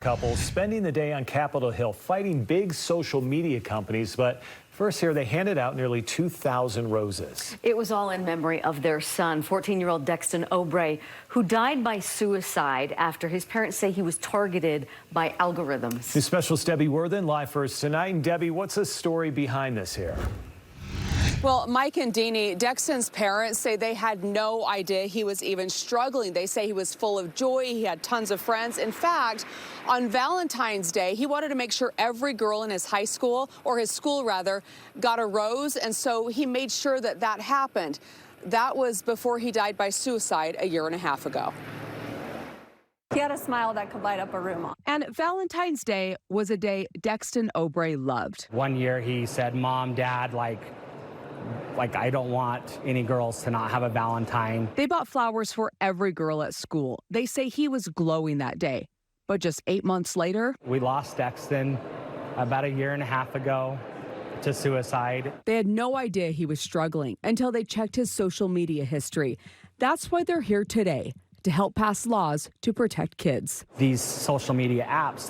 Couple spending the day on Capitol Hill fighting big social media companies, but first here they handed out nearly 2,000 roses. It was all in memory of their son, 14-year-old Dexton Obrey, who died by suicide after his parents say he was targeted by algorithms. News Specialist Debbie Worthen live for us tonight. And Debbie, what's the story behind this here? Well, Mike and Deanie, Dexton's parents say they had no idea he was even struggling. They say he was full of joy. He had tons of friends. In fact, on Valentine's Day, he wanted to make sure every girl in his high school, or his school rather, got a rose. And so he made sure that that happened. That was before he died by suicide a year and a half ago. He had a smile that could light up a room. And Valentine's Day was a day Dexton Obrey loved. One year he said, "Mom, Dad, like I don't want any girls to not have a Valentine." They bought flowers for every girl at school. They say he was glowing that day. But just 8 months later, We lost Dexton about a year and a half ago to suicide. they had no idea he was struggling until they checked his social media history. That's why they're here today, to help pass laws to protect kids. These social media apps,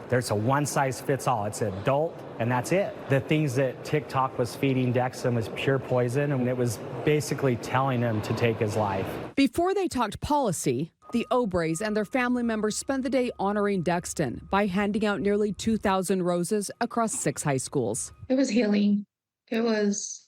there's a one-size-fits-all. It's adult, and that's it. The things that TikTok was feeding Dexton was pure poison, and it was basically telling him to take his life. Before they talked policy, the Obreys and their family members spent the day honoring Dexton by handing out nearly 2,000 roses across 6 high schools. It was healing. It was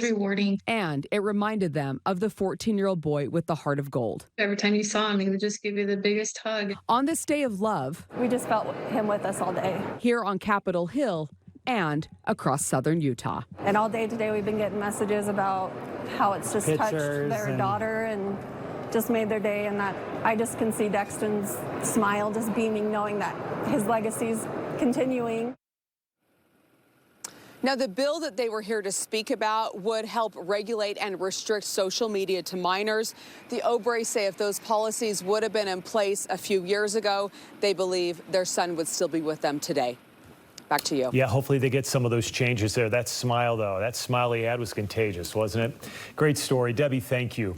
rewarding. And it reminded them of the 14-year-old boy with the heart of gold. Every time you saw him, he would just give you the biggest hug. On this day of love, We just felt him with us all day. here on Capitol Hill and across southern Utah. And all day today we've been getting messages about how it's just touched Pictures their and- daughter and just made their day, and that I just can see Dexton's smile just beaming, knowing that his legacy's continuing. Now, the bill that they were here to speak about would help regulate and restrict social media to minors. The Obreys say if those policies would have been in place a few years ago, they believe their son would still be with them today. Back to you. Yeah, hopefully they get some of those changes there. That smile, though, that smile he had was contagious, wasn't it? Great story. Debbie, thank you.